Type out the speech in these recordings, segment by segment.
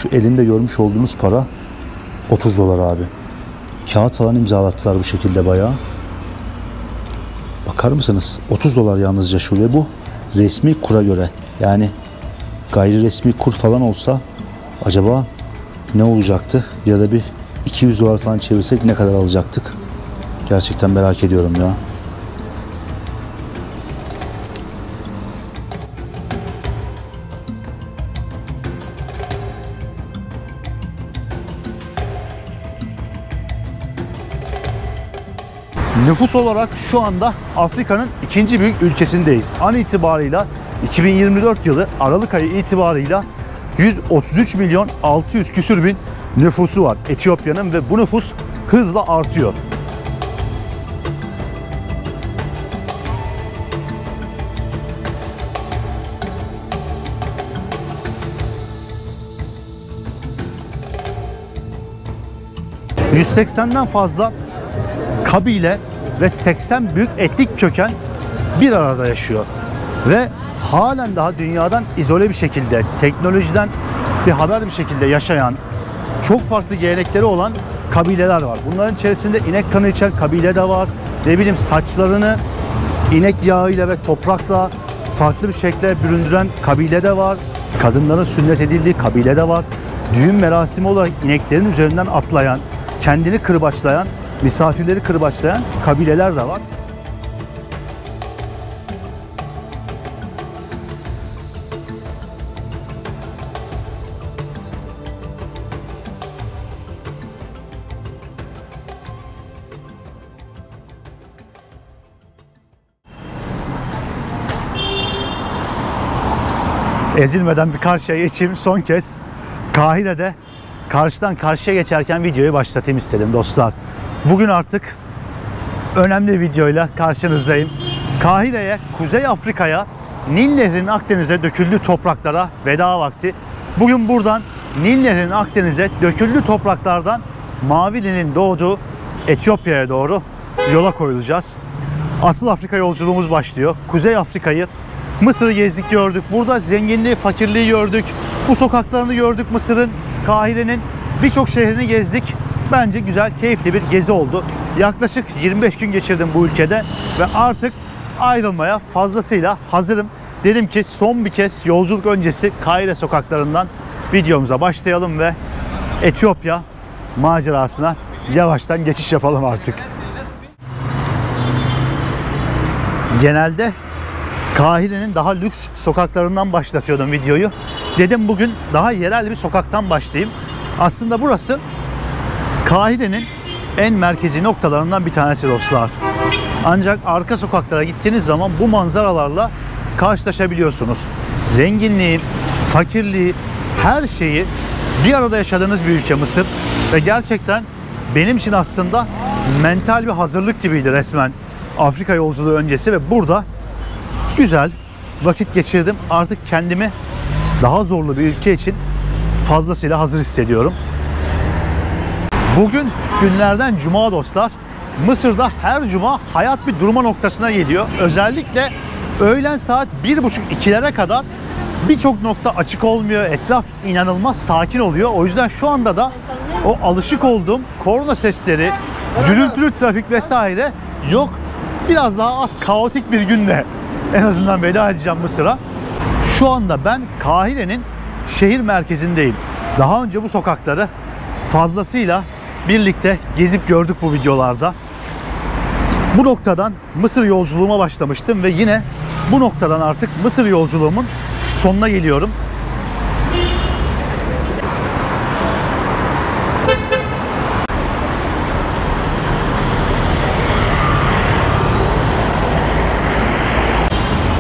şu elinde görmüş olduğunuz para 30 dolar abi. Kağıt falan imzalattılar bu şekilde bayağı. Bakar mısınız? 30 dolar yalnızca şu ve bu resmi kura göre. Yani gayri resmi kur falan olsa acaba ne olacaktı? Ya da bir 200 dolar falan çevirsek ne kadar alacaktık? Gerçekten merak ediyorum ya. Nüfus olarak şu anda Afrika'nın ikinci büyük ülkesindeyiz. An itibarıyla 2024 yılı Aralık ayı itibarıyla 133 milyon 600 küsür bin nüfusu var Etiyopya'nın ve bu nüfus hızla artıyor. ...180'den fazla kabile ve 80 büyük etnik köken bir arada yaşıyor. Ve halen daha dünyadan izole bir şekilde, teknolojiden bir haber bir şekilde yaşayan, çok farklı gelenekleri olan kabileler var. Bunların içerisinde inek kanı içen kabile de var. Ne bileyim, saçlarını inek yağıyla ve toprakla farklı bir şekilde büründüren kabile de var. Kadınların sünnet edildiği kabile de var. Düğün merasimi olarak ineklerin üzerinden atlayan, kendini kırbaçlayan, misafirleri kırbaçlayan kabileler de var. Ezilmeden bir karşıya geçeyim son kez. Kahire'de karşıdan karşıya geçerken videoyu başlatayım istedim dostlar. Bugün artık önemli videoyla karşınızdayım. Kahire'ye, Kuzey Afrika'ya, Nil Nehri'nin Akdeniz'e döküldüğü topraklara veda vakti. Bugün buradan Nil Nehri'nin Akdeniz'e döküldüğü topraklardan Mavi Nil'in doğduğu Etiyopya'ya doğru yola koyulacağız. Asıl Afrika yolculuğumuz başlıyor. Kuzey Afrika'yı, Mısır'ı gezdik gördük. Burada zenginliği, fakirliği gördük. Bu sokaklarını gördük Mısır'ın, Kahire'nin birçok şehrini gezdik. Bence güzel, keyifli bir gezi oldu. Yaklaşık 25 gün geçirdim bu ülkede ve artık ayrılmaya fazlasıyla hazırım. Dedim ki son bir kez yolculuk öncesi Kahire sokaklarından videomuza başlayalım ve Etiyopya macerasına yavaştan geçiş yapalım artık. Genelde Kahire'nin daha lüks sokaklarından başlatıyordum videoyu. Dedim bugün daha yerel bir sokaktan başlayayım. Aslında burası Kahire'nin en merkezi noktalarından bir tanesi dostlar. Ancak arka sokaklara gittiğiniz zaman bu manzaralarla karşılaşabiliyorsunuz. Zenginliği, fakirliği, her şeyi bir arada yaşadığınız bir ülke Mısır. Ve gerçekten benim için aslında mental bir hazırlık gibiydi resmen Afrika yolculuğu öncesi ve burada güzel vakit geçirdim. Artık kendimi daha zorlu bir ülke için fazlasıyla hazır hissediyorum. Bugün günlerden cuma dostlar. Mısır'da her cuma hayat bir durma noktasına geliyor. Özellikle öğlen saat 1.30-2'lere kadar birçok nokta açık olmuyor. Etraf inanılmaz sakin oluyor. O yüzden şu anda da o alışık olduğum korna sesleri, gürültülü trafik vesaire yok. Biraz daha az kaotik bir günle en azından veda edeceğim Mısır'a. Şu anda ben Kahire'nin şehir merkezindeyim. Daha önce bu sokakları fazlasıyla birlikte gezip gördük bu videolarda. Bu noktadan Mısır yolculuğuma başlamıştım ve yine bu noktadan artık Mısır yolculuğumun sonuna geliyorum.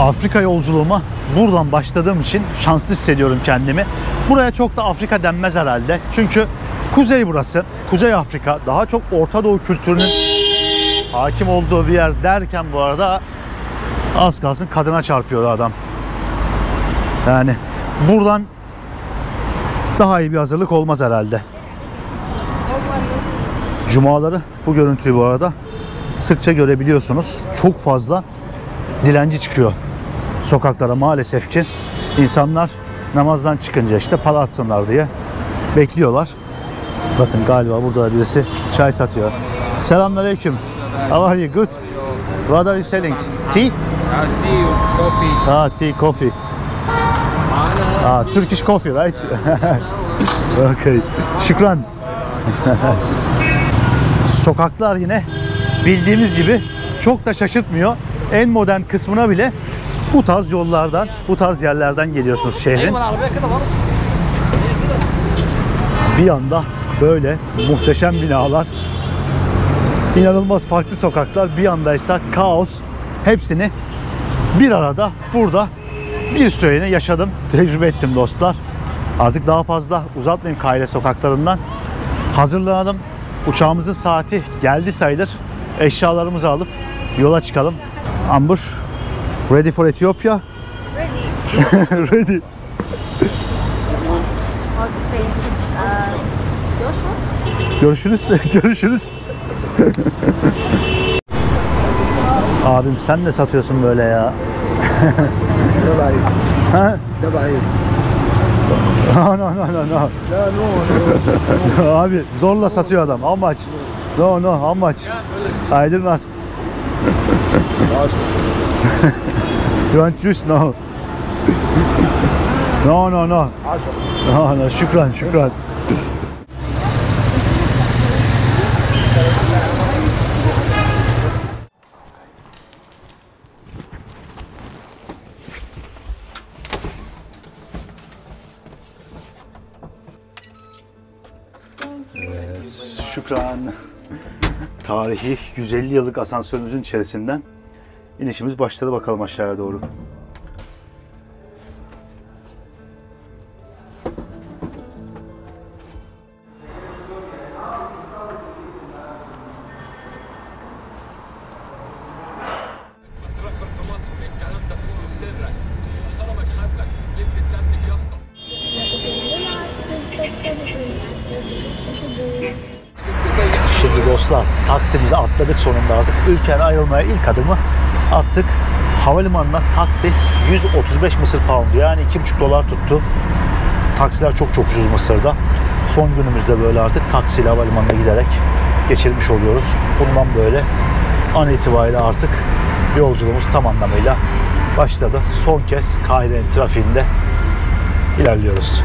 Afrika yolculuğuma buradan başladığım için şanslı hissediyorum kendimi. Buraya çok da Afrika denmez herhalde. Çünkü kuzey burası. Kuzey Afrika. Daha çok Orta Doğu kültürünün hakim olduğu bir yer derken bu arada az kalsın kadına çarpıyordu adam. Yani buradan daha iyi bir hazırlık olmaz herhalde. Cumaları bu görüntüyü bu arada sıkça görebiliyorsunuz. Çok fazla dilenci çıkıyor sokaklara maalesef ki. İnsanlar namazdan çıkınca işte para atsınlar diye bekliyorlar. Bakın galiba burada birisi çay satıyor. Selamünaleyküm. How are you? Good. What are you selling? Tea? Tea with coffee. Tea, coffee. Turkish coffee, right? Okay. Şükran. Sokaklar yine bildiğimiz gibi çok da şaşırtmıyor. En modern kısmına bile bu tarz yollardan, bu tarz yerlerden geliyorsunuz şehrin. Bir yanda böyle muhteşem binalar, inanılmaz farklı sokaklar, bir yandaysa kaos. Hepsini bir arada burada bir süreliğine yaşadım, tecrübe ettim dostlar. Artık daha fazla uzatmayayım Kahire sokaklarından. Hazırlanalım. Uçağımızın saati geldi sayılır. Eşyalarımızı alıp yola çıkalım. Amber, ready for Ethiopia? Ready. Ready. How to say? Görüşürüz. Görüşürüz. Görüşürüz. Abim sen ne satıyorsun böyle ya? Dabai. Ha? Dabai. No. No, no. Abi zorla satıyor adam. How much? No, how much? I do not. You want juice? No. No. No, şükran. Şükran. Tarihi 150 yıllık asansörümüzün içerisinden inişimiz başladı, bakalım aşağıya doğru. Şimdi dostlar taksimizi atladık sonunda artık. Ülkeden ayrılmaya ilk adımı attık. Havalimanına taksi 135 Mısır pound, yani $2,5 tuttu. Taksiler çok ucuz Mısır'da. Son günümüzde böyle artık taksiyle havalimanına giderek geçirmiş oluyoruz. Bundan böyle an itibariyle artık yolculuğumuz tam anlamıyla başladı. Son kez Kahire'nin trafiğinde ilerliyoruz.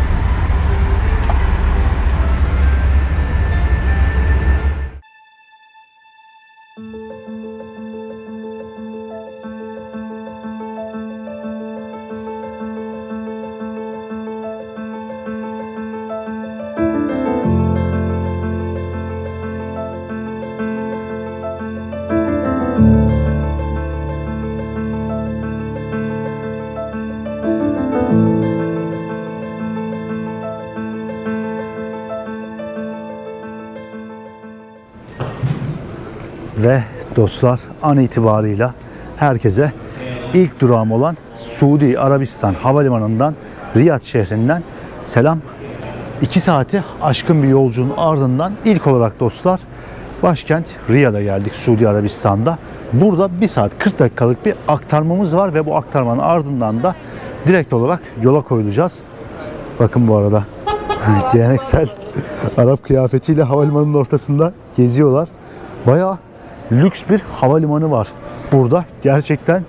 Ve dostlar an itibarıyla herkese ilk durağım olan Suudi Arabistan Havalimanı'ndan, Riyad şehrinden selam. 2 saati aşkın bir yolculuğun ardından ilk olarak dostlar başkent Riyad'a geldik, Suudi Arabistan'da. Burada 1 saat 40 dakikalık bir aktarmamız var ve bu aktarmanın ardından da direkt olarak yola koyulacağız. Bakın bu arada geleneksel Arap kıyafetiyle havalimanının ortasında geziyorlar. Bayağı lüks bir havalimanı var burada. Gerçekten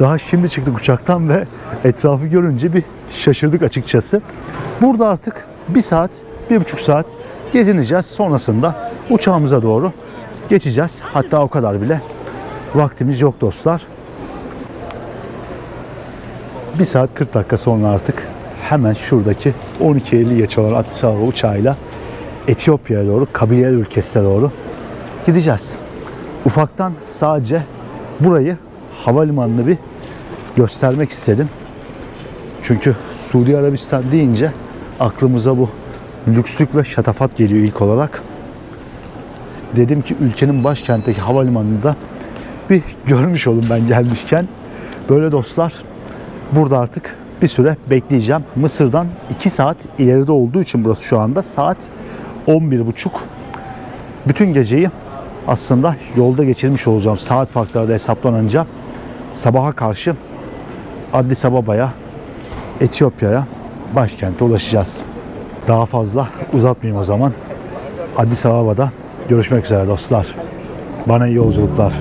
daha şimdi çıktık uçaktan ve etrafı görünce bir şaşırdık açıkçası. Burada artık 1 saat, 1,5 saat gezineceğiz. Sonrasında uçağımıza doğru geçeceğiz. Hatta o kadar bile vaktimiz yok dostlar. 1 saat 40 dakika sonra artık hemen şuradaki 12.50 geç olan Addis Ababa uçağıyla Etiyopya'ya doğru, Kabileler ülkesine doğru gideceğiz. Ufaktan sadece burayı, havalimanını bir göstermek istedim. Çünkü Suudi Arabistan deyince aklımıza bu lükslük ve şatafat geliyor ilk olarak. Dedim ki ülkenin başkentteki havalimanında bir görmüş olun ben gelmişken. Böyle dostlar, burada artık bir süre bekleyeceğim. Mısır'dan 2 saat ileride olduğu için burası şu anda saat 11.30. Bütün geceyi aslında yolda geçirmiş olacağım. Saat farkları da hesaplanınca sabaha karşı Addis Ababa'ya, Etiyopya'ya, başkente ulaşacağız. Daha fazla uzatmayayım o zaman. Addis Ababa'da görüşmek üzere dostlar. Bana iyi yolculuklar.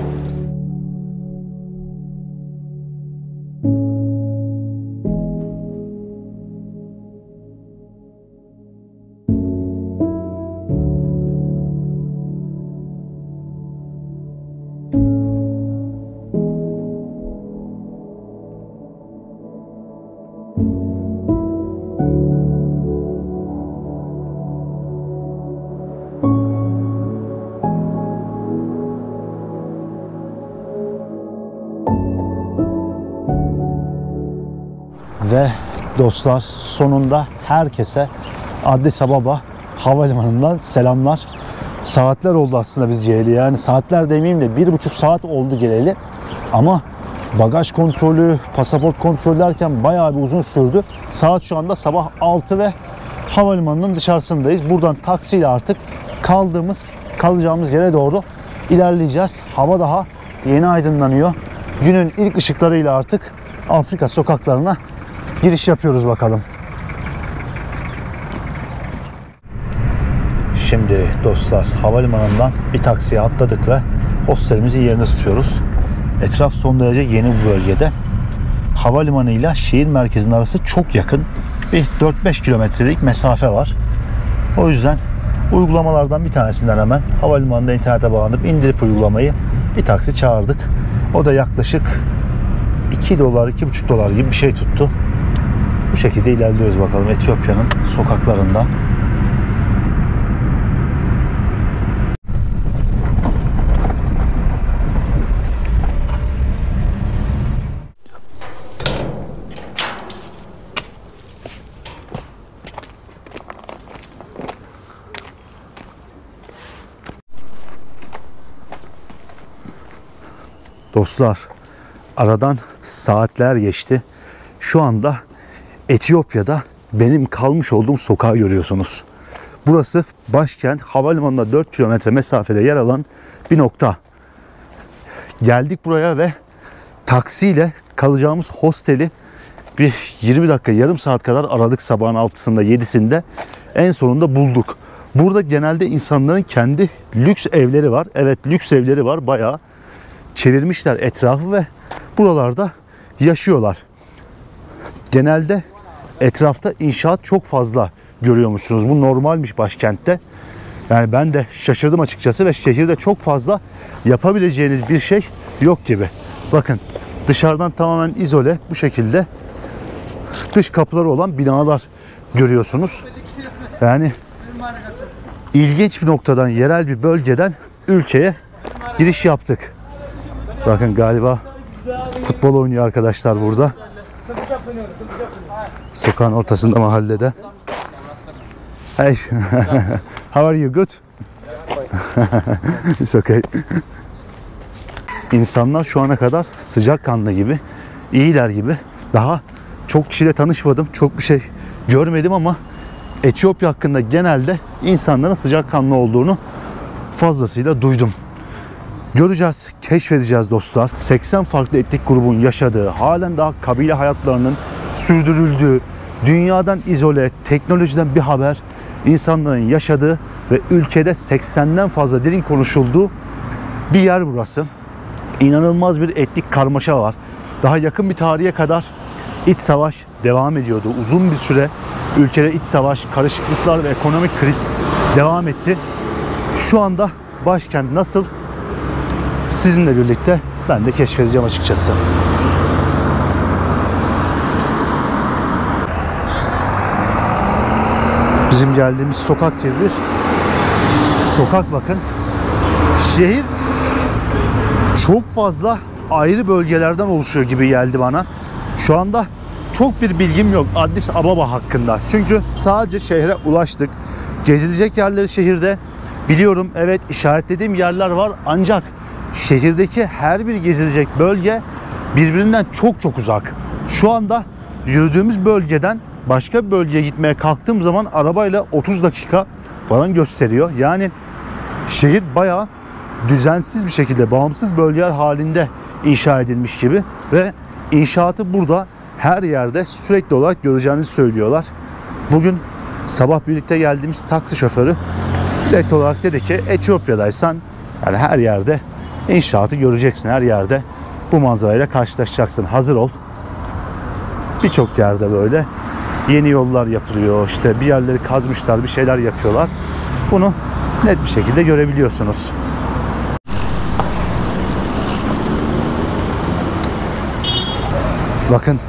Ve dostlar, sonunda herkese Addis Ababa havalimanından selamlar. Saatler oldu aslında biz geleli, yani saatler demeyeyim de 1,5 saat oldu geleli. Ama bagaj kontrolü, pasaport kontrolü derken bayağı bir uzun sürdü. Saat şu anda sabah 6 ve havalimanının dışarısındayız. Buradan taksiyle artık kalacağımız yere doğru ilerleyeceğiz. Hava daha yeni aydınlanıyor. Günün ilk ışıklarıyla artık Afrika sokaklarına giriş yapıyoruz bakalım. Şimdi dostlar, havalimanından bir taksiye atladık ve hostelimizin yerini tutuyoruz. Etraf son derece yeni bu bölgede. Havalimanıyla şehir merkezinin arası çok yakın. Bir 4-5 kilometrelik mesafe var. O yüzden uygulamalardan bir tanesinden hemen havalimanında internete bağlanıp indirip uygulamayı bir taksi çağırdık. O da yaklaşık $2, $2,5 gibi bir şey tuttu. Bu şekilde ilerliyoruz bakalım Etiyopya'nın sokaklarında. Dostlar, aradan saatler geçti. Şu anda Etiyopya'da benim kalmış olduğum sokağı görüyorsunuz. Burası başkent, havalimanına 4 kilometre mesafede yer alan bir nokta. Geldik buraya ve taksiyle kalacağımız hosteli bir 20 dakika, yarım saat kadar aradık, sabahın 6'sında 7'sinde. En sonunda bulduk. Burada genelde insanların kendi lüks evleri var. Evet, lüks evleri var. Bayağı çevirmişler etrafı ve buralarda yaşıyorlar. Genelde etrafta inşaat çok fazla görüyormuşsunuz. Bu normalmiş başkentte. Yani ben de şaşırdım açıkçası ve şehirde çok fazla yapabileceğiniz bir şey yok gibi. Bakın, dışarıdan tamamen izole bu şekilde dış kapıları olan binalar görüyorsunuz. Yani ilginç bir noktadan, yerel bir bölgeden ülkeye giriş yaptık. Bakın, galiba futbol oynuyor arkadaşlar burada. Sokağın ortasında, mahallede. Hey, how are you? Good? It's okay. İnsanlar şu ana kadar sıcakkanlı gibi, iyiler gibi. Daha çok kişiyle tanışmadım, çok bir şey görmedim ama Etiyopya hakkında genelde insanların sıcakkanlı olduğunu fazlasıyla duydum. Göreceğiz, keşfedeceğiz dostlar. 80 farklı etnik grubun yaşadığı, halen daha kabile hayatlarının sürdürüldüğü, dünyadan izole, teknolojiden bir haber, insanların yaşadığı ve ülkede 80'den fazla dilin konuşulduğu bir yer burası. İnanılmaz bir etnik karmaşa var. Daha yakın bir tarihe kadar iç savaş devam ediyordu. Uzun bir süre ülkede iç savaş, karışıklıklar ve ekonomik kriz devam etti. Şu anda başkent nasıl? Sizinle birlikte ben de keşfedeceğim açıkçası. Bizim geldiğimiz sokak gibi bir sokak, bakın. Şehir çok fazla ayrı bölgelerden oluşuyor gibi geldi bana. Şu anda çok bir bilgim yok Addis Ababa hakkında. Çünkü sadece şehre ulaştık. Gezilecek yerleri şehirde biliyorum. Evet, işaretlediğim yerler var. Ancak şehirdeki her bir gezilecek bölge birbirinden çok uzak. Şu anda yürüdüğümüz bölgeden başka bir bölgeye gitmeye kalktığım zaman arabayla 30 dakika falan gösteriyor. Yani şehir bayağı düzensiz bir şekilde bağımsız bölgeler halinde inşa edilmiş gibi ve inşaatı burada her yerde sürekli olarak göreceğinizi söylüyorlar. Bugün sabah birlikte geldiğimiz taksi şoförü direkt olarak dedi ki Etiyopya'daysan yani her yerde inşaatı göreceksin, her yerde bu manzarayla karşılaşacaksın, hazır ol. Birçok yerde böyle yeni yollar yapılıyor, işte bir yerleri kazmışlar, bir şeyler yapıyorlar. Bunu net bir şekilde görebiliyorsunuz. Bakın,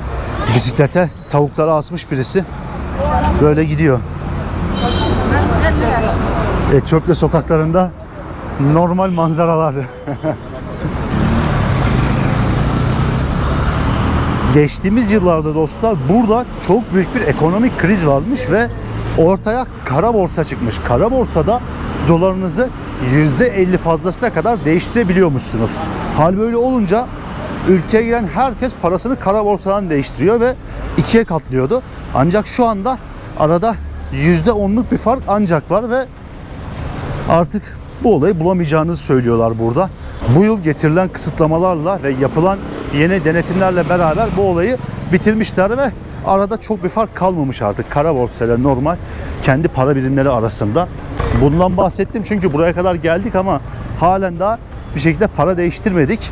bisiklete tavukları asmış birisi. Böyle gidiyor. Etiyopya sokaklarında normal manzaralar. Geçtiğimiz yıllarda dostlar burada çok büyük bir ekonomik kriz varmış ve ortaya kara borsa çıkmış. Kara borsada dolarınızı %50 fazlasına kadar değiştirebiliyormuşsunuz. Hal böyle olunca ülkeye giren herkes parasını kara borsadan değiştiriyor ve ikiye katlıyordu. Ancak şu anda arada %10'luk bir fark ancak var ve artık bu olayı bulamayacağınızı söylüyorlar burada. Bu yıl getirilen kısıtlamalarla ve yapılan yeni denetimlerle beraber bu olayı bitirmişler ve arada çok bir fark kalmamış artık kara borsayla normal kendi para birimleri arasında. Bundan bahsettim çünkü buraya kadar geldik ama halen daha bir şekilde para değiştirmedik.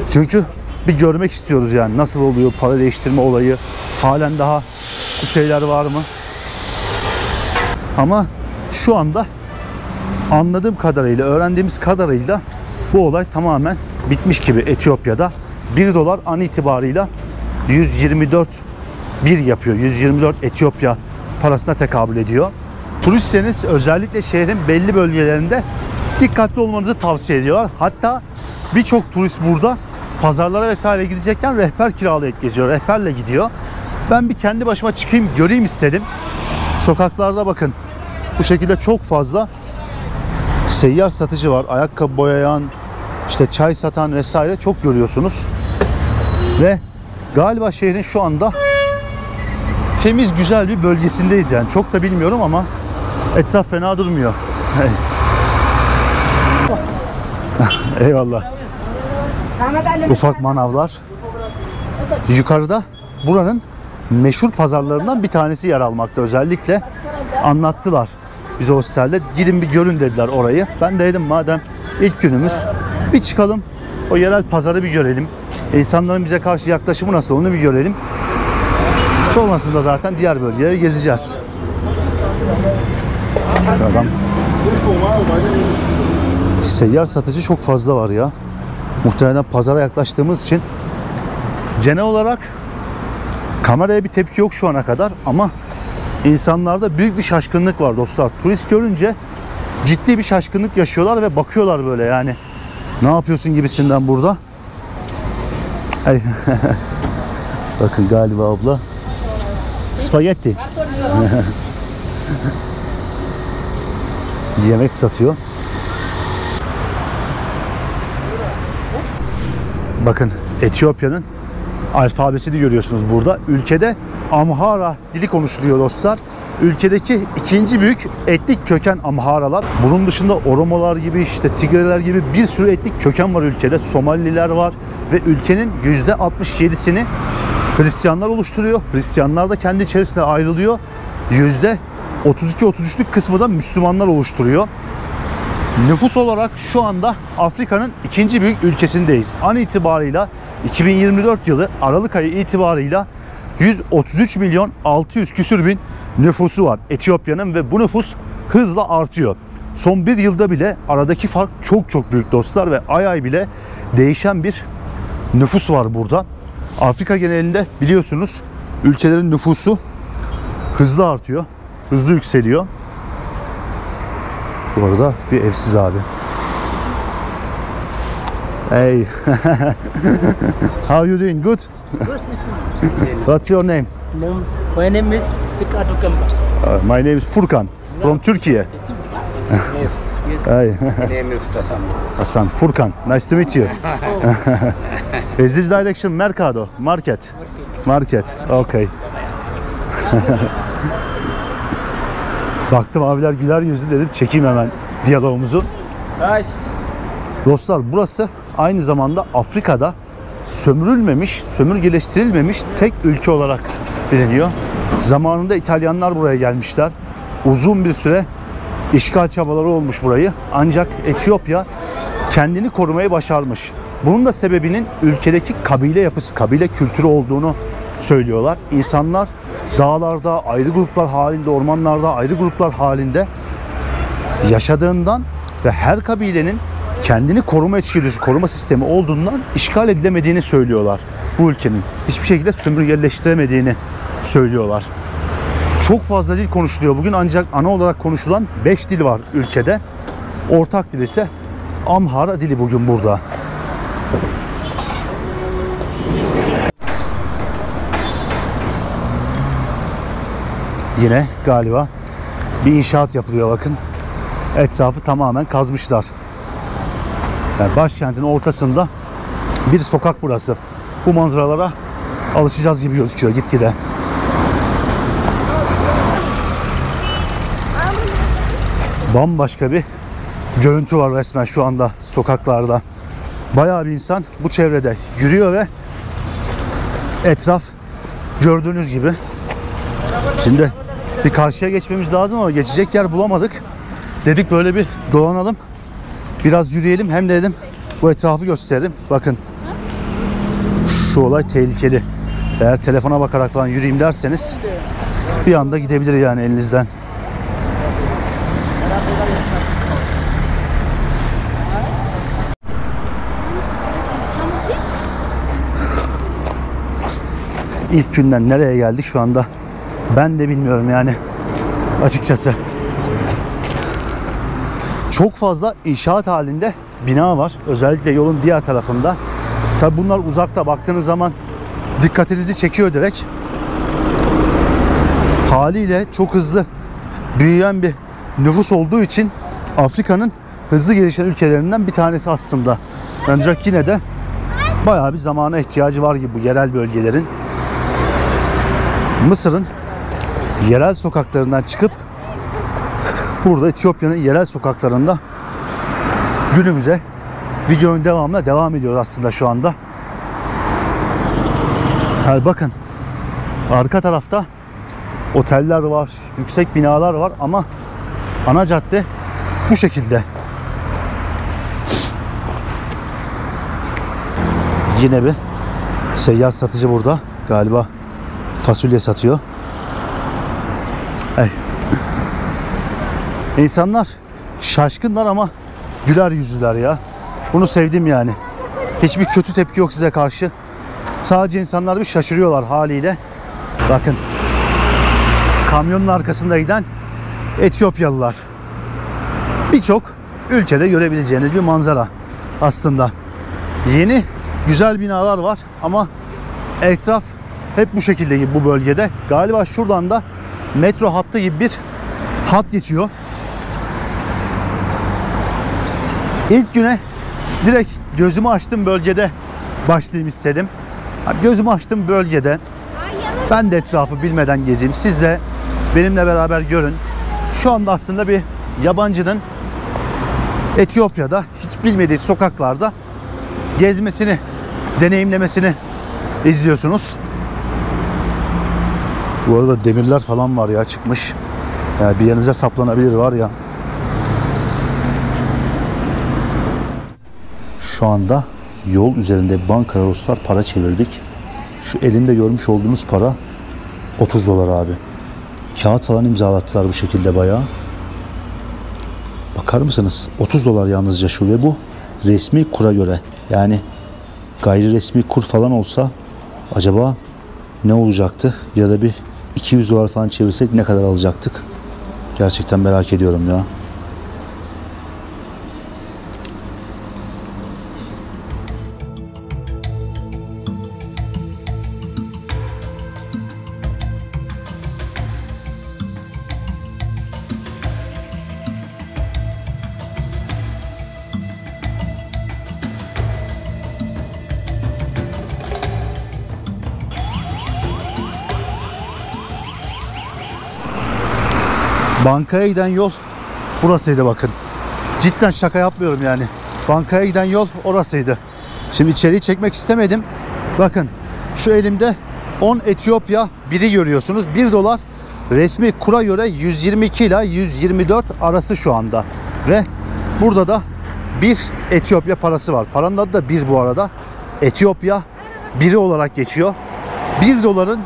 Çünkü bir görmek istiyoruz yani nasıl oluyor para değiştirme olayı, halen daha bu şeyler var mı? Ama şu anda anladığım kadarıyla, öğrendiğimiz kadarıyla bu olay tamamen bitmiş gibi Etiyopya'da. 1 dolar an itibarıyla 1 yapıyor. 124 Etiyopya parasına tekabül ediyor. Turistseniz özellikle şehrin belli bölgelerinde dikkatli olmanızı tavsiye ediyorlar. Hatta birçok turist burada pazarlara vesaire gidecekken rehber kiralayıp geziyor. Rehberle gidiyor. Ben bir kendi başıma çıkayım göreyim istedim. Sokaklarda bakın bu şekilde çok fazla seyyar satıcı var. Ayakkabı boyayan, işte çay satan vesaire çok görüyorsunuz. Ve galiba şehrin şu anda temiz güzel bir bölgesindeyiz yani. Çok da bilmiyorum ama etraf fena durmuyor. Eyvallah. Ufak manavlar. Yukarıda buranın meşhur pazarlarından bir tanesi yer almakta. Özellikle anlattılar bize hostelde. Gidin bir görün dediler orayı. Ben de dedim madem ilk günümüz bir çıkalım. O yerel pazarı bir görelim. İnsanların bize karşı yaklaşımı nasıl onu bir görelim. Sonrasında zaten diğer bölgeleri gezeceğiz. Adam. Seyyar satıcı çok fazla var ya. Muhtemelen pazara yaklaştığımız için. Genel olarak kameraya bir tepki yok şu ana kadar ama insanlarda büyük bir şaşkınlık var dostlar. Turist görünce ciddi bir şaşkınlık yaşıyorlar ve bakıyorlar böyle yani. Ne yapıyorsun gibisinden burada. Hey. Bakın galiba abla spagetti. Yemek satıyor. Bakın Etiyopya'nın alfabesini görüyorsunuz burada. Ülkede Amhara dili konuşuluyor dostlar. Ülkedeki ikinci büyük etnik köken Amharalar. Bunun dışında Oromolar gibi, işte Tigreler gibi bir sürü etnik köken var ülkede. Somaliler var ve ülkenin %67'sini Hristiyanlar oluşturuyor. Hristiyanlar da kendi içerisinde ayrılıyor. %32-33'lük kısmı da Müslümanlar oluşturuyor. Nüfus olarak şu anda Afrika'nın ikinci büyük ülkesindeyiz. An itibarıyla 2024 yılı Aralık ayı itibarıyla 133 milyon 600 küsür bin nüfusu var Etiyopya'nın ve bu nüfus hızla artıyor. Son bir yılda bile aradaki fark çok büyük dostlar ve ay ay bile değişen bir nüfus var burada. Afrika genelinde biliyorsunuz ülkelerin nüfusu hızlı artıyor, hızlı yükseliyor. Bu arada bir evsiz abi. Hey. How you doing? Good? What's your name? My name is Furkan Kamba. My name is Furkan from Turkey. Yes. Hey. My name is Hasan. Hasan, Furkan. Nice to meet you. Is this direction Mercado? Market. Market. Okay. Baktım abiler güler yüzlü dedim çekeyim hemen diyalogumuzu. Right. Dostlar burası aynı zamanda Afrika'da sömürülmemiş, sömürgeleştirilmemiş tek ülke olarak biliniyor. Zamanında İtalyanlar buraya gelmişler. uzun bir süre işgal çabaları olmuş burayı. Ancak Etiyopya kendini korumayı başarmış. Bunun da sebebinin ülkedeki kabile yapısı, kabile kültürü olduğunu söylüyorlar. İnsanlar dağlarda ayrı gruplar halinde, ormanlarda ayrı gruplar halinde yaşadığından ve her kabilenin kendini koruma içgüdüsü, koruma sistemi olduğundan işgal edilemediğini söylüyorlar bu ülkenin. Hiçbir şekilde sömürgeleştiremediğini söylüyorlar. Çok fazla dil konuşuluyor bugün, ancak ana olarak konuşulan 5 dil var ülkede. Ortak dil ise Amhara dili bugün burada. Yine galiba bir inşaat yapılıyor, bakın. Etrafı tamamen kazmışlar. Yani başkentin ortasında bir sokak burası. Bu manzaralara alışacağız gibi gözüküyor gitgide. Bambaşka bir görüntü var resmen şu anda sokaklarda. Bayağı bir insan bu çevrede yürüyor ve etraf gördüğünüz gibi. Şimdi bir karşıya geçmemiz lazım ama geçecek yer bulamadık. Dedik böyle bir dolanalım, biraz yürüyelim, hem de dedim bu etrafı gösterelim. Bakın şu olay tehlikeli. Eğer telefona bakarak falan yürüyeyim derseniz bir anda gidebilir yani elinizden. İlk günden nereye geldik şu anda ben de bilmiyorum yani açıkçası. Çok fazla inşaat halinde bina var. Özellikle yolun diğer tarafında. Tabi bunlar uzakta baktığınız zaman dikkatinizi çekiyor direkt. Haliyle çok hızlı büyüyen bir nüfus olduğu için Afrika'nın hızlı gelişen ülkelerinden bir tanesi aslında. Ancak yine de bayağı bir zamana ihtiyacı var gibi bu yerel bölgelerin. Mısır'ın yerel sokaklarından çıkıp burada Etiyopya'nın yerel sokaklarında günümüze videonun devamına devam ediyor aslında şu anda. Yani bakın arka tarafta oteller var, yüksek binalar var ama ana cadde bu şekilde. Yine bir seyyar satıcı burada galiba fasulye satıyor. Hey. İnsanlar şaşkınlar ama güler yüzlüler ya. Bunu sevdim yani. Hiçbir kötü tepki yok size karşı. Sadece insanlar bir şaşırıyorlar haliyle. Bakın. Kamyonun arkasında giden Etiyopyalılar. Birçok ülkede görebileceğiniz bir manzara aslında. Yeni güzel binalar var ama etraf hep bu şekilde gibi bu bölgede. Galiba şuradan da metro hattı gibi bir hat geçiyor. İlk güne direkt gözümü açtım bölgede başlayayım istedim. Gözümü açtım bölgede. Ben de etrafı bilmeden gezeyim. Siz de benimle beraber görün. Şu anda aslında bir yabancının Etiyopya'da hiç bilmediği sokaklarda gezmesini, deneyimlemesini izliyorsunuz. Bu arada demirler falan var ya, çıkmış. Yani bir yerinize saplanabilir var ya. Şu anda yol üzerinde bankaya dostlar para çevirdik. Şu elimde görmüş olduğunuz para 30 dolar abi. Kağıt falan imzalattılar bu şekilde bayağı. Bakar mısınız? 30 dolar yalnızca şu ve bu resmi kura göre. Yani gayri resmi kur falan olsa acaba ne olacaktı? Ya da bir 200 dolar falan çevirsek ne kadar alacaktık? Gerçekten merak ediyorum ya. Bankaya giden yol burasıydı bakın. Cidden şaka yapmıyorum yani. Bankaya giden yol orasıydı. Şimdi içeriği çekmek istemedim. Bakın şu elimde 10 Etiyopya biri görüyorsunuz. 1 dolar resmi kura göre 122 ile 124 arası şu anda. Ve burada da bir Etiyopya parası var. Paranın adı da bir bu arada. Etiyopya biri olarak geçiyor. 1 doların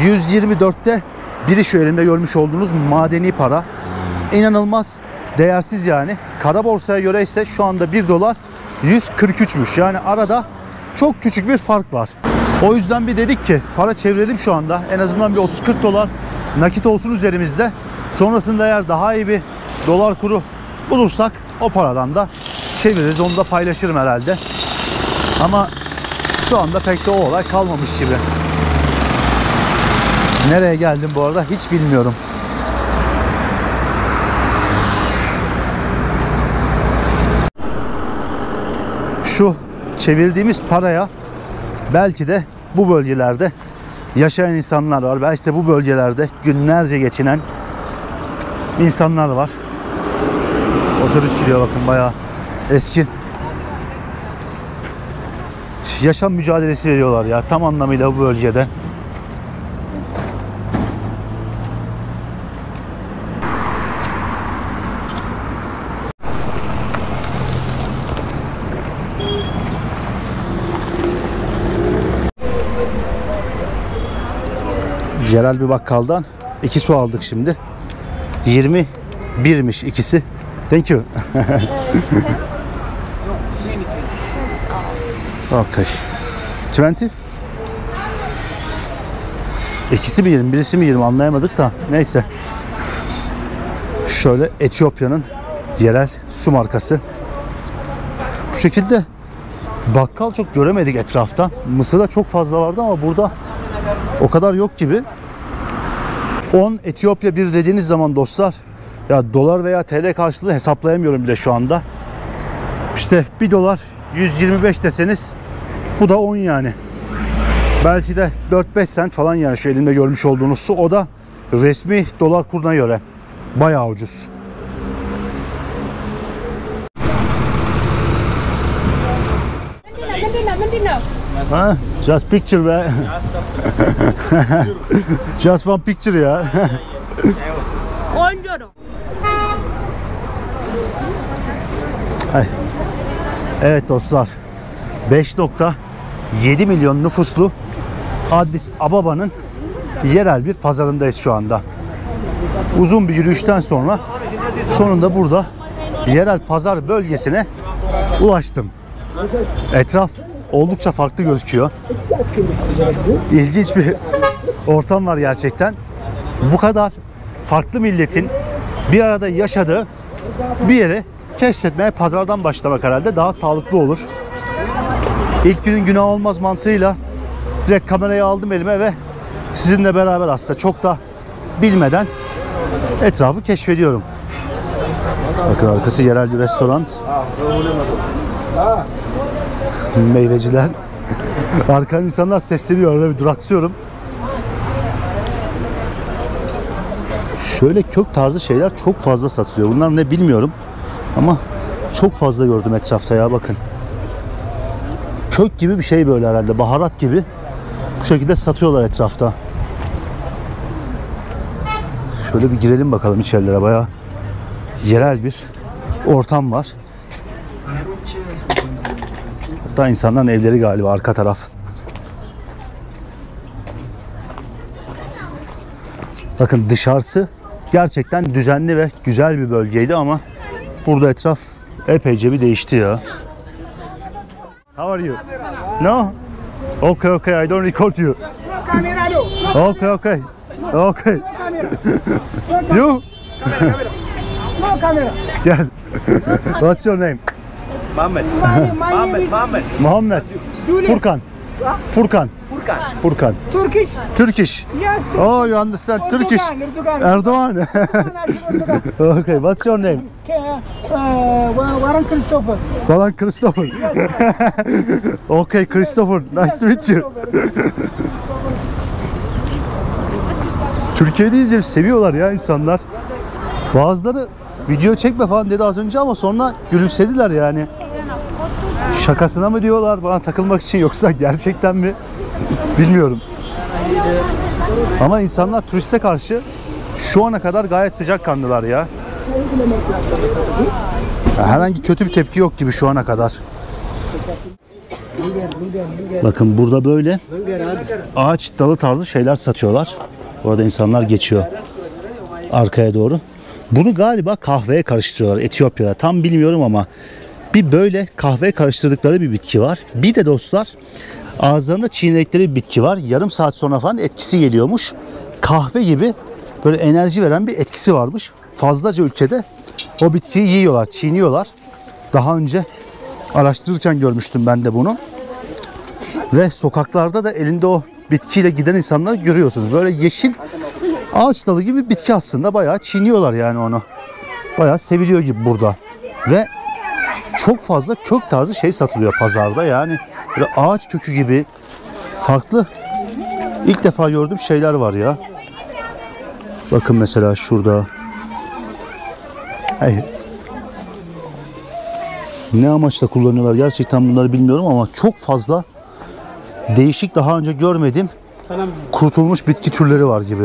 124'te biri şu elimde görmüş olduğunuz madeni para. İnanılmaz değersiz yani. Kara borsaya göre ise şu anda 1 dolar 143'müş. Yani arada çok küçük bir fark var. O yüzden bir dedik ki para çevirelim şu anda. En azından bir 30-40 dolar nakit olsun üzerimizde. Sonrasında eğer daha iyi bir dolar kuru bulursak o paradan da çeviririz. Onu da paylaşırım herhalde. Ama şu anda pek de o olay kalmamış gibi. Nereye geldim bu arada hiç bilmiyorum. Şu çevirdiğimiz paraya belki de bu bölgelerde yaşayan insanlar var. Belki de bu bölgelerde günlerce geçinen insanlar var. Otobüs gidiyor bakın, bayağı eski. Yaşam mücadelesi veriyorlar ya tam anlamıyla bu bölgede. Yerel bir bakkaldan 2 su aldık şimdi. 21'miş ikisi. Thank you. Okay. 20? İkisi mi 20, birisi mi 20 anlayamadık da neyse. Şöyle Etiyopya'nın yerel su markası. Bu şekilde bakkal çok göremedik etrafta. Mısır'da çok fazla vardı ama burada o kadar yok gibi. 10 Etiyopya bir dediğiniz zaman dostlar, ya dolar veya TL karşılığı hesaplayamıyorum bile şu anda. İşte 1 dolar 125 deseniz bu da 10 yani. Belki de 4-5 sent falan yani şu elimde görmüş olduğunuz su. O da resmi dolar kuruna göre. Bayağı ucuz. Ha, just picture be. Just one picture ya. Evet dostlar, 5.7 milyon nüfuslu Addis Ababa'nın yerel bir pazarındayız şu anda. Uzun bir yürüyüşten sonra sonunda burada yerel pazar bölgesine ulaştım. Etraf oldukça farklı gözüküyor. İlginç bir ortam var gerçekten. Bu kadar farklı milletin bir arada yaşadığı bir yeri keşfetmeye pazardan başlamak herhalde daha sağlıklı olur. İlk günün günah olmaz mantığıyla direkt kamerayı aldım elime ve sizinle beraber aslında çok da bilmeden etrafı keşfediyorum. Bakın arkası yerel bir restoran. Meyveciler. Arkadan insanlar sesleniyor. Orada bir duraksıyorum. Şöyle kök tarzı şeyler çok fazla satılıyor. Bunlar ne bilmiyorum. Ama çok fazla gördüm etrafta ya, bakın. Kök gibi bir şey böyle herhalde. Baharat gibi. Bu şekilde satıyorlar etrafta. Şöyle bir girelim bakalım içerilere. Bayağı yerel bir ortam var. Hatta insanların evleri galiba arka taraf. Bakın dışarısı gerçekten düzenli ve güzel bir bölgeydi ama burada etraf epeyce bir değişti ya. How are you? No? Okay, okay, I don't record you. Okay, okay. Okay. You? No camera. Gel. What's your name? Muhammad. Muhammed. Furkan. Furkan. Furkan. Turkish. Turkish. Yes. Oh, you understand Turkish? Erdogan. Erdogan. Okay, what's your name? Warren Christopher. Falan Christopher. Okay, Christopher. Nice to meet you. Türkiye deyince seviyorlar ya insanlar. Bazıları video çekme falan dedi az önce ama sonra gülümsediler yani. Şakasına mı diyorlar bana takılmak için yoksa gerçekten mi bilmiyorum. Ama insanlar turiste karşı Şu ana kadar gayet sıcakkanlılar ya. Herhangi kötü bir tepki yok gibi şu ana kadar. Bakın burada böyle ağaç dalı tarzı şeyler satıyorlar. Orada insanlar geçiyor arkaya doğru. Bunu galiba kahveye karıştırıyorlar Etiyopya'da. Tam bilmiyorum ama bir böyle kahveye karıştırdıkları bir bitki var. Bir de dostlar ağızlarında çiğnedikleri bir bitki var. Yarım saat sonra falan etkisi geliyormuş. Kahve gibi böyle enerji veren bir etkisi varmış. Fazlaca ülkede o bitkiyi yiyorlar, çiğniyorlar. Daha önce araştırırken görmüştüm ben de bunu. Ve sokaklarda da elinde o bitkiyle giden insanları görüyorsunuz. Böyle yeşil ağaç dalı gibi bir bitki aslında. Bayağı çiğniyorlar yani onu. Bayağı seviliyor gibi burada. Ve çok fazla kök tarzı şey satılıyor pazarda. Yani böyle ağaç kökü gibi farklı, ilk defa gördüğüm şeyler var ya. Bakın mesela şurada. Hayır. Ne amaçla kullanıyorlar gerçekten bunları bilmiyorum ama çok fazla değişik, daha önce görmediğim kurutulmuş bitki türleri var gibi.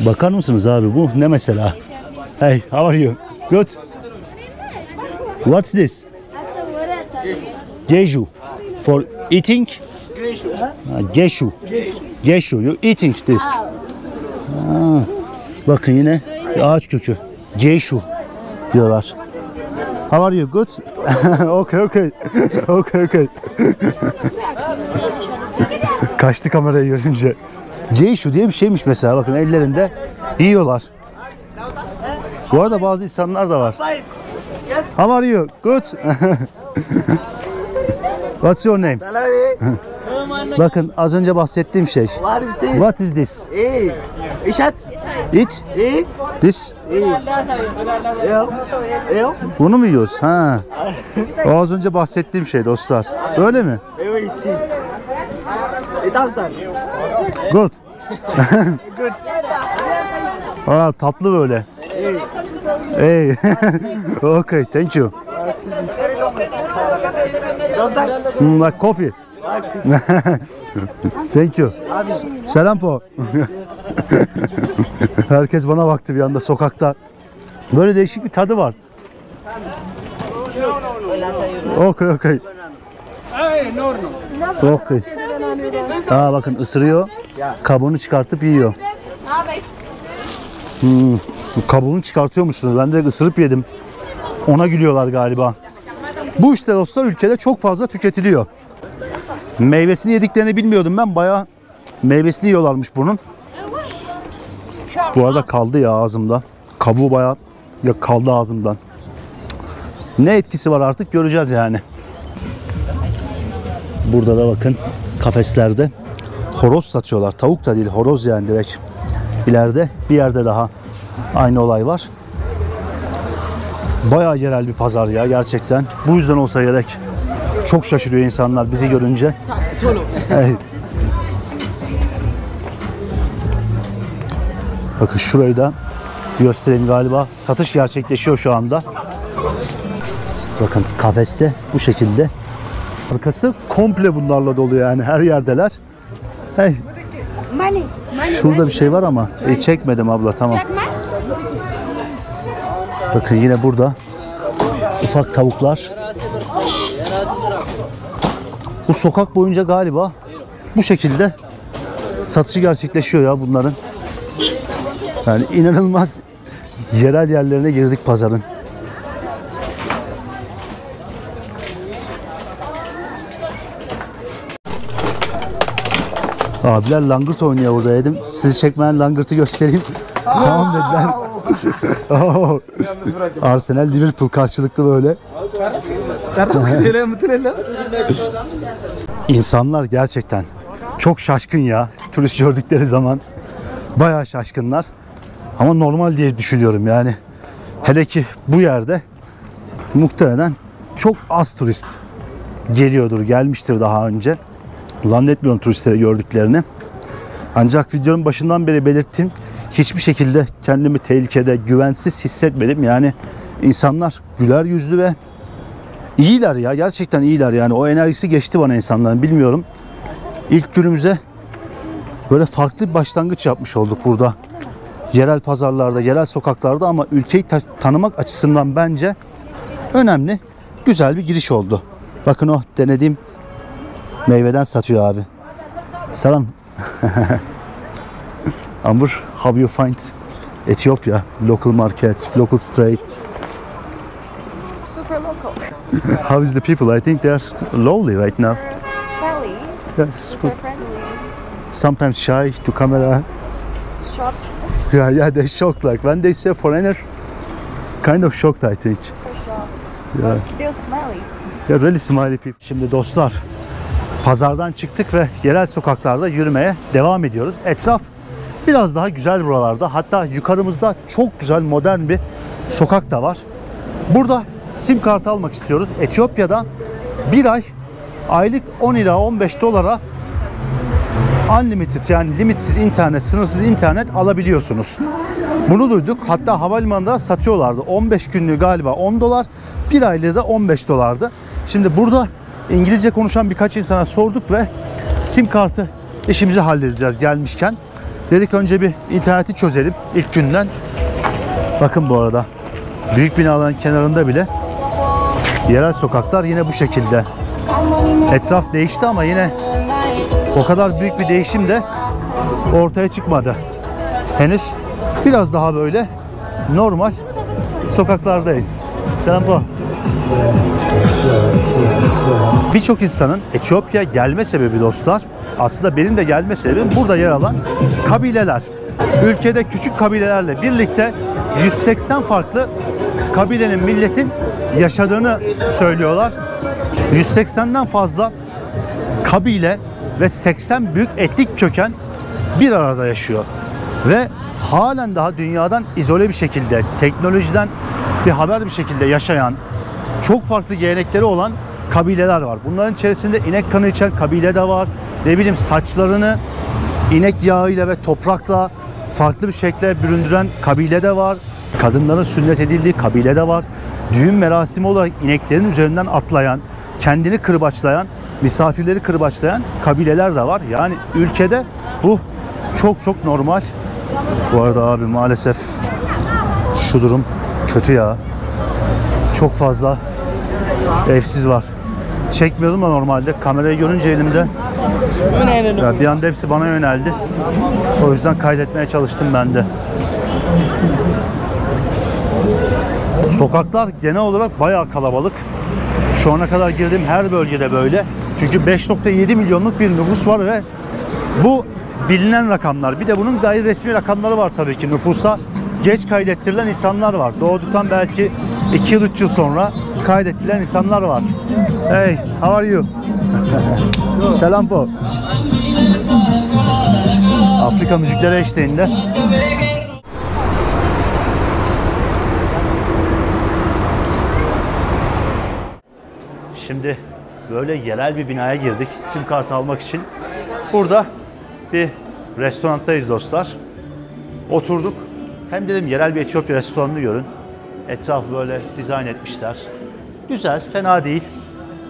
Bakar mısınız abi, bu ne mesela? Hey, how are you? Good. What's this? Geshu. For eating? Geshu. Geshu. You eating this? Bakın yine ağaç kökü. Geshu diyorlar. How are you? Good? Okay. Okay. Kaçtı kamerayı görünce. Geshu diye bir şeymiş mesela. Bakın ellerinde yiyorlar. Bu arada bazı insanlar da var. How are you? Good. What's your name? Bakın az önce bahsettiğim şey. What is this? It? This? Bunu mu yiyoruz? Ha. O az önce bahsettiğim şey dostlar. Öyle mi? Good. Aa, tatlı böyle. Hey. Okay, thank you. Like coffee. Thank you. Selam po. Herkes bana baktı bir anda sokakta. Böyle değişik bir tadı var. Okay. Okay. Bakın ısırıyor. Kabuğunu çıkartıp yiyor. Kabuğunu çıkartıyormuşsunuz. Ben direkt ısırıp yedim. Ona gülüyorlar galiba. Bu işte dostlar ülkede çok fazla tüketiliyor. Meyvesini yediklerini bilmiyordum ben. Bayağı meyvesini yiyorlarmış bunun. Bu arada kaldı ya ağzımda. Kabuğu bayağı kaldı ağzımdan. Ne etkisi var artık göreceğiz yani. Burada da bakın kafeslerde horoz satıyorlar. Tavuk da değil, horoz yani direkt. İleride bir yerde daha aynı olay var. Bayağı yerel bir pazar ya gerçekten. Bu yüzden olsa gerek. Çok şaşırıyor insanlar bizi görünce. Bakın şurayı da göstereyim, galiba satış gerçekleşiyor şu anda. Bakın kafeste bu şekilde. Arkası komple bunlarla dolu yani, her yerdeler. Hey. Şurada bir şey var ama çekmedim abla, tamam. Bakın yine burada ufak tavuklar. Bu sokak boyunca galiba bu şekilde satışı gerçekleşiyor ya bunların. Yani inanılmaz yerel yerlerine girdik pazarın. Abiler langırt oynuyor burada, dedim. Sizi çekmeyen langırtı göstereyim. Tamam dediler. Arsenal Liverpool karşılıklı böyle. İnsanlar gerçekten çok şaşkın ya. Turist gördükleri zaman bayağı şaşkınlar. Ama normal diye düşünüyorum yani. Hele ki bu yerde muhtemelen çok az turist geliyordur, gelmiştir daha önce. Zannetmiyorum turistleri gördüklerini. Ancak videonun başından beri belirttim. Hiçbir şekilde kendimi tehlikede, güvensiz hissetmedim. Yani insanlar güler yüzlü ve İyiler ya, gerçekten iyiler yani. O enerjisi geçti bana insanların, bilmiyorum. İlk günümüze böyle farklı bir başlangıç yapmış olduk burada. Yerel pazarlarda, yerel sokaklarda ama ülkeyi tanımak açısından bence önemli, güzel bir giriş oldu. Bakın o denediğim meyveden satıyor abi. Selam. Amber, how you find Ethiopia? Local markets, local streets. Super local. How is the people? I think they are lonely right now. Smelly. Yeah, Super friendly. sometimes shy to camera. Shocked. Yeah, they shocked. Like when they say foreigner, kind of shocked, I think. For shocked. Yeah. But still smelly. They're really smiley people. Şimdi dostlar, pazardan çıktık ve yerel sokaklarda yürümeye devam ediyoruz. Etraf biraz daha güzel buralarda. Hatta yukarımızda çok güzel modern bir sokak da var. Burada sim kartı almak istiyoruz. Etiyopya'da bir ay aylık 10 ila 15 dolara unlimited yani limitsiz internet, sınırsız internet alabiliyorsunuz. Bunu duyduk. Hatta havalimanında satıyorlardı. 15 günlüğü galiba 10 dolar, bir aylığı da 15 dolardı. Şimdi burada İngilizce konuşan birkaç insana sorduk ve sim kartı işimizi halledeceğiz gelmişken. Dedik önce bir interneti çözelim ilk günden. Bakın bu arada büyük binaların kenarında bile yerel sokaklar yine bu şekilde. Etraf değişti ama yine o kadar büyük bir değişim de ortaya çıkmadı. Henüz biraz daha böyle normal sokaklardayız. Selam po. Birçok insanın Etiyopya gelme sebebi dostlar, aslında benim de gelme sebebim burada yer alan kabileler. Ülkede küçük kabilelerle birlikte 180 farklı kabilenin, milletin yaşadığını söylüyorlar. 180'den fazla kabile ve 80 büyük etnik köken bir arada yaşıyor. Ve halen daha dünyadan izole bir şekilde, teknolojiden bir haber bir şekilde yaşayan, çok farklı gelenekleri olan kabileler var. Bunların içerisinde inek kanı içen kabile de var. Ne bileyim, saçlarını inek yağıyla ve toprakla farklı bir şekilde büründüren kabile de var. Kadınların sünnet edildiği kabile de var. Düğün merasimi olarak ineklerin üzerinden atlayan, kendini kırbaçlayan, misafirleri kırbaçlayan kabileler de var. Yani ülkede bu çok normal. Bu arada abi maalesef şu durum kötü ya. Çok fazla evsiz var. Çekmiyordum da normalde. Kamerayı görünce elimde ya bir anda hepsi bana yöneldi. O yüzden kaydetmeye çalıştım ben de. Sokaklar genel olarak bayağı kalabalık. Şu ana kadar girdiğim her bölgede böyle. Çünkü 5.7 milyonluk bir nüfus var ve bu bilinen rakamlar. Bir de bunun gayri resmi rakamları var tabii ki. Nüfusa geç kaydettirilen insanlar var. Doğduktan belki 2 yıl 3 yıl sonra kaydettiren insanlar var. Hey, how are you? Selam po. Afrika müzikleri eşliğinde. Şimdi böyle yerel bir binaya girdik sim kartı almak için. Burada bir restorandayız dostlar. Oturduk. Hem dedim yerel bir Etiyopya restoranını görün. Etrafı böyle dizayn etmişler. Güzel, fena değil.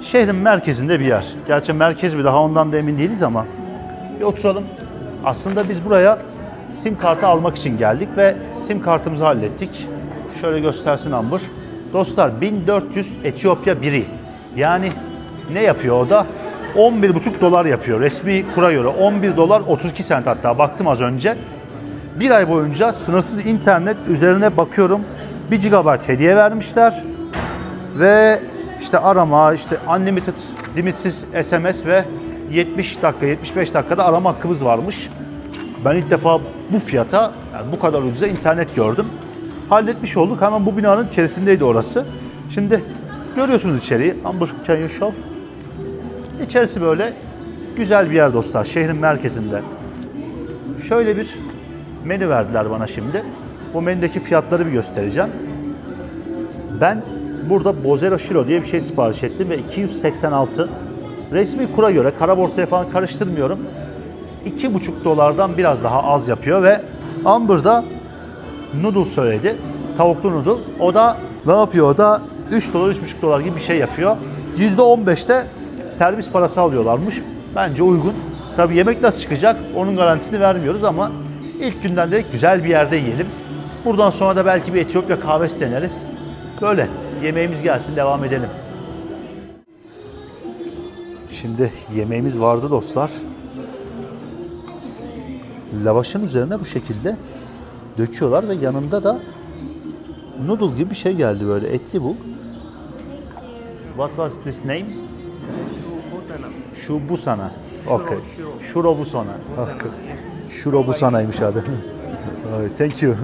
Şehrin merkezinde bir yer. Gerçi merkez mi, daha ondan da emin değiliz ama bir oturalım. Aslında biz buraya sim kartı almak için geldik ve sim kartımızı hallettik. Şöyle göstersin Amber. Dostlar 1400 Etiyopya biri. Yani ne yapıyor o da? 11,5 dolar yapıyor. Resmi kura göre 11 dolar 32 sent, hatta baktım az önce. Bir ay boyunca sınırsız internet, üzerine bakıyorum 1 GB hediye vermişler. Ve işte arama, işte unlimited, limitsiz SMS ve 70 dakika, 75 dakikada arama hakkımız varmış. Ben ilk defa bu fiyata, yani bu kadar ucuza internet gördüm. Halletmiş olduk. Hemen bu binanın içerisindeydi orası. Şimdi görüyorsunuz içeriği. Amber, can you show? İçerisi böyle güzel bir yer dostlar. Şehrin merkezinde. Şöyle bir menü verdiler bana şimdi. Bu menüdeki fiyatları bir göstereceğim. Ben burada Bozero Shiro diye bir şey sipariş ettim ve 286. Resmi kura göre, kara borsaya falan karıştırmıyorum, 2,5 dolardan biraz daha az yapıyor ve Amber'da noodle söyledi. Tavuklu noodle. O da ne yapıyor? O da 3 dolar, 3,5 dolar gibi bir şey yapıyor. %15'te servis parası alıyorlarmış. Bence uygun. Tabii yemek nasıl çıkacak onun garantisini vermiyoruz ama ilk günden de güzel bir yerde yiyelim. Buradan sonra da belki bir Etiyopya kahvesi deneriz. Böyle yemeğimiz gelsin, devam edelim. Şimdi yemeğimiz vardı dostlar. Lavaşın üzerine bu şekilde döküyorlar ve yanında da noodle gibi bir şey geldi, böyle etli bu. What was this name? Shubusana. Okay. Shurobusana. Okay. Shurobusana'ymış adı. Thank you.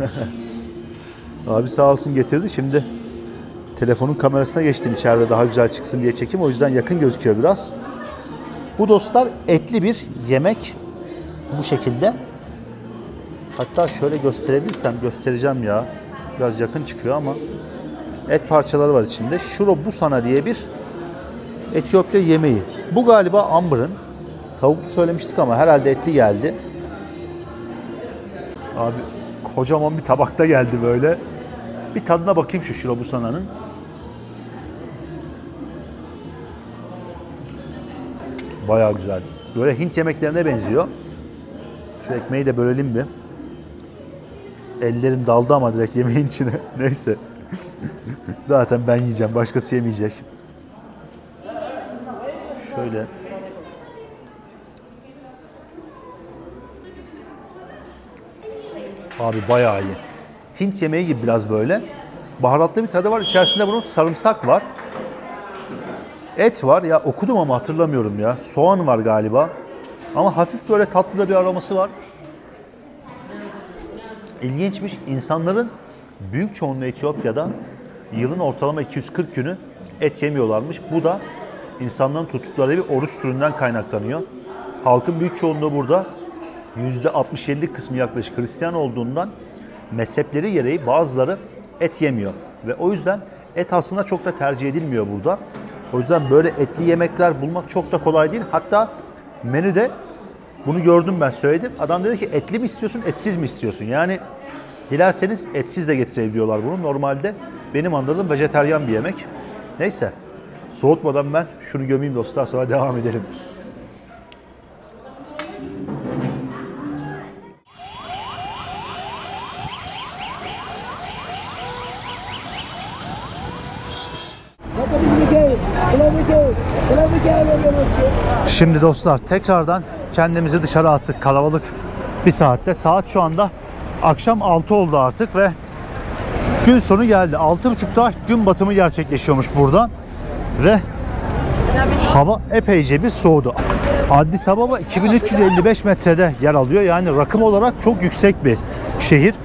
Abi sağ olsun getirdi. Şimdi telefonun kamerasına geçtim içeride daha güzel çıksın diye çekim. O yüzden yakın gözüküyor biraz. Bu dostlar etli bir yemek. Bu şekilde. Hatta şöyle gösterebilirsem göstereceğim ya. Biraz yakın çıkıyor ama et parçaları var içinde. Shurobusana diye bir Etiyopya yemeği. Bu galiba Amber'ın. Tavuklu söylemiştik ama herhalde etli geldi. Abi kocaman bir tabakta geldi böyle. Bir tadına bakayım şu Shurobusana'nın. Bayağı güzel. Böyle Hint yemeklerine benziyor. Şu ekmeği de bölelim bir. Ellerim daldı ama direkt yemeğin içine. Neyse. Zaten ben yiyeceğim. Başkası yemeyecek. Şöyle. Abi bayağı iyi. Hint yemeği gibi biraz böyle. Baharatlı bir tadı var. İçerisinde bunun sarımsak var. Et var. Ya okudum ama hatırlamıyorum ya. Soğan var galiba. Ama hafif böyle tatlı da bir aroması var. İlginçmiş. İnsanların büyük çoğunluğu Etiyopya'da yılın ortalama 240 günü et yemiyorlarmış. Bu da insanların tuttukları bir oruç türünden kaynaklanıyor. Halkın büyük çoğunluğu burada %67 kısmı yaklaşık Hristiyan olduğundan mezhepleri gereği bazıları et yemiyor. Ve o yüzden et aslında çok da tercih edilmiyor burada. O yüzden böyle etli yemekler bulmak çok da kolay değil. Hatta menüde bunu gördüm, ben söyledim. Adam dedi ki etli mi istiyorsun, etsiz mi istiyorsun? Yani dilerseniz etsiz de getirebiliyorlar bunu. Normalde benim anladığım vejetaryen bir yemek. Neyse. Soğutmadan ben şunu gömeyim dostlar, sonra devam edelim. Şimdi dostlar tekrardan kendimizi dışarı attık kalabalık bir saatte. Saat şu anda akşam 6 oldu artık ve gün sonu geldi. 6.30'da gün batımı gerçekleşiyormuş burada ve hava epeyce bir soğudu. Addis Ababa 2355 metrede yer alıyor. Yani rakım olarak çok yüksek bir şehir.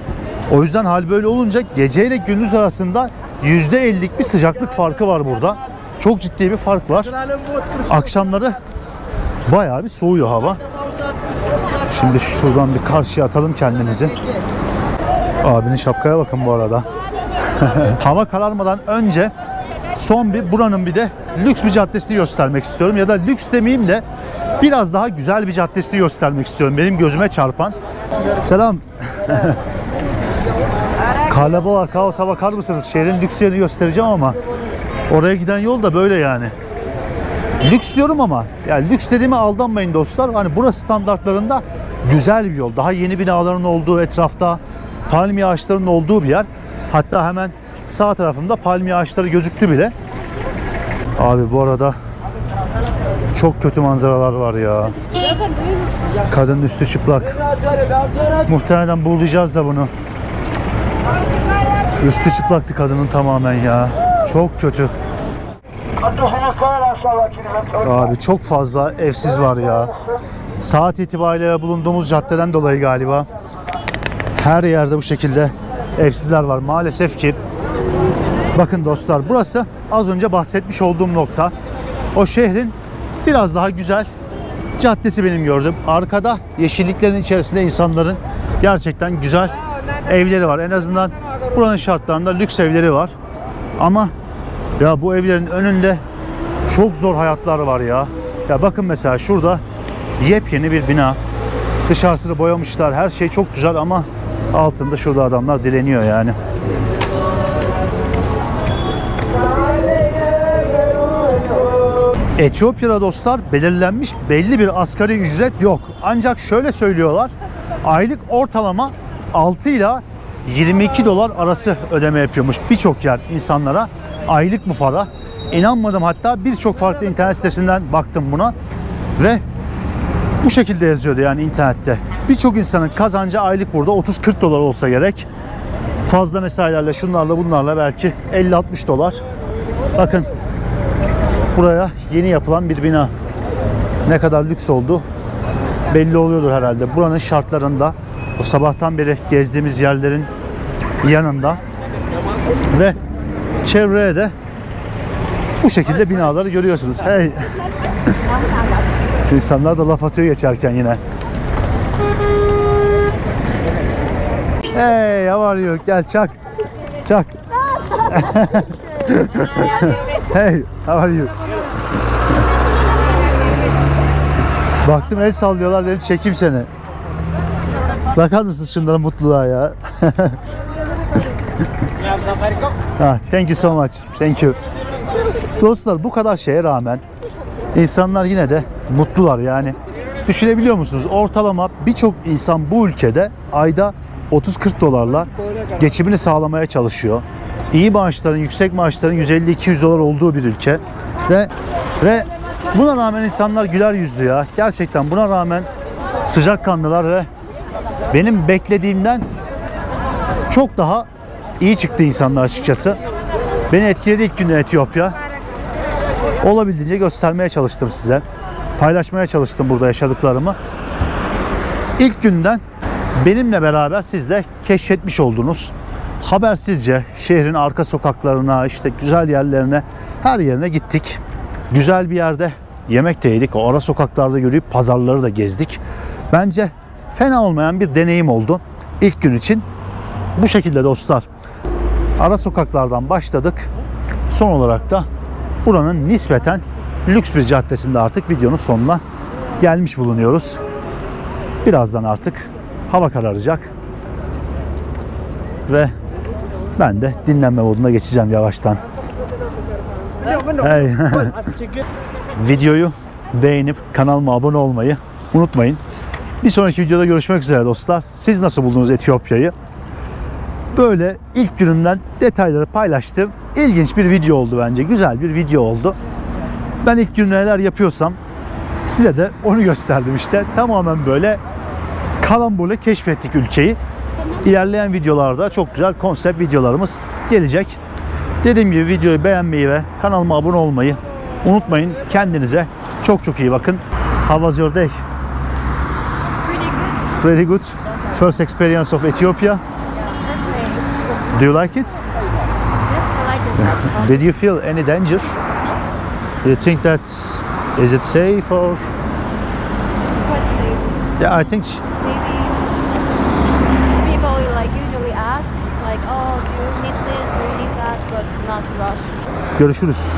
O yüzden hal böyle olunca gece ile gündüz arasında %50'lik bir sıcaklık farkı var burada. Çok ciddi bir fark var. Akşamları bayağı bir soğuyor hava. Şimdi şuradan bir karşıya atalım kendimizi. Abinin şapkaya bakın bu arada. Hava kararmadan önce son bir buranın bir de lüks bir caddesini göstermek istiyorum. Ya da lüks demeyeyim de biraz daha güzel bir caddesini göstermek istiyorum. Benim gözüme çarpan. Selam. Kalabalık, kaosa bakar mısınız? Şehrin lüks yerini göstereceğim ama oraya giden yol da böyle yani. Lüks diyorum ama yani lüks dediğime aldanmayın dostlar. Hani burası standartlarında güzel bir yol. Daha yeni binaların olduğu, etrafta palmiye ağaçlarının olduğu bir yer. Hatta hemen sağ tarafında palmiye ağaçları gözüktü bile. Abi bu arada çok kötü manzaralar var ya. Kadının üstü çıplak. Muhtemelen buğulayacağız da bunu. Üstü çıplaktı kadının tamamen ya. Çok kötü. Abi çok fazla evsiz var ya. Saat itibariyle bulunduğumuz caddeden dolayı galiba her yerde bu şekilde evsizler var. Maalesef ki bakın dostlar, burası az önce bahsetmiş olduğum nokta. O şehrin biraz daha güzel caddesi benim gördüğüm. Arkada yeşilliklerin içerisinde insanların gerçekten güzel evleri var. En azından buranın şartlarında lüks evleri var. Ama ya bu evlerin önünde çok zor hayatlar var ya. Ya bakın mesela şurada yepyeni bir bina. Dışarısını boyamışlar. Her şey çok güzel ama altında şurada adamlar dileniyor yani. Etiyopya'da dostlar belirlenmiş belli bir asgari ücret yok. Ancak şöyle söylüyorlar. Aylık ortalama 6 ile 22 dolar arası ödeme yapıyormuş birçok yer insanlara. Aylık bu para. İnanmadım, hatta birçok farklı internet sitesinden baktım buna ve bu şekilde yazıyordu yani internette. Birçok insanın kazancı aylık burada 30-40 dolar olsa gerek. Fazla mesailerle, şunlarla bunlarla belki 50-60 dolar. Bakın buraya yeni yapılan bir bina. Ne kadar lüks oldu belli oluyordur herhalde. Buranın şartlarında, o sabahtan beri gezdiğimiz yerlerin yanında ve çevreye de bu şekilde binaları görüyorsunuz. Hey. İnsanlar da laf atıyor geçerken yine. Hey, how are you? Gel çak. Çak. Hey, how are you? Baktım el sallıyorlar, dedim çekeyim seni. Bakar mısınız şunların mutluluğa ya? Thank you so much. Thank you. Dostlar, bu kadar şeye rağmen insanlar yine de mutlular yani. Düşünebiliyor musunuz? Ortalama birçok insan bu ülkede ayda 30-40 dolarla geçimini sağlamaya çalışıyor. İyi maaşların, yüksek maaşların 150-200 dolar olduğu bir ülke. Ve buna rağmen insanlar güler yüzlü ya. Gerçekten buna rağmen sıcakkanlılar ve benim beklediğimden çok daha iyi çıktı insanlar açıkçası. Beni etkiledi ilk günden Etiyopya. Olabildiğince göstermeye çalıştım size. Paylaşmaya çalıştım burada yaşadıklarımı. İlk günden benimle beraber siz de keşfetmiş oldunuz. Habersizce şehrin arka sokaklarına, işte güzel yerlerine, her yerine gittik. Güzel bir yerde yemek de yedik. O ara sokaklarda yürüyüp pazarları da gezdik. Bence fena olmayan bir deneyim oldu ilk gün için. Bu şekilde dostlar. Ara sokaklardan başladık. Son olarak da buranın nispeten lüks bir caddesinde artık videonun sonuna gelmiş bulunuyoruz. Birazdan artık hava kararacak. Ve ben de dinlenme moduna geçeceğim yavaştan. Hey. Videoyu beğenip kanalıma abone olmayı unutmayın. Bir sonraki videoda görüşmek üzere dostlar. Siz nasıl buldunuz Etiyopya'yı? Böyle ilk günümden detayları paylaştım. İlginç bir video oldu bence. Güzel bir video oldu. Ben ilk gün neler yapıyorsam size de onu gösterdim işte. Tamamen böyle karambole keşfettik ülkeyi. İlerleyen videolarda çok güzel konsept videolarımız gelecek. Dediğim gibi videoyu beğenmeyi ve kanalıma abone olmayı unutmayın. Kendinize çok çok iyi bakın. How was your day? Pretty good. Pretty good. First experience of Ethiopia. First day. Do you like it? Yes, I like it. Did you feel any danger? Do you think that is it safe or? It's quite safe. Yeah, I think. Maybe people like usually ask like, oh, do you need this, do you need that, but not rush. Görüşürüz.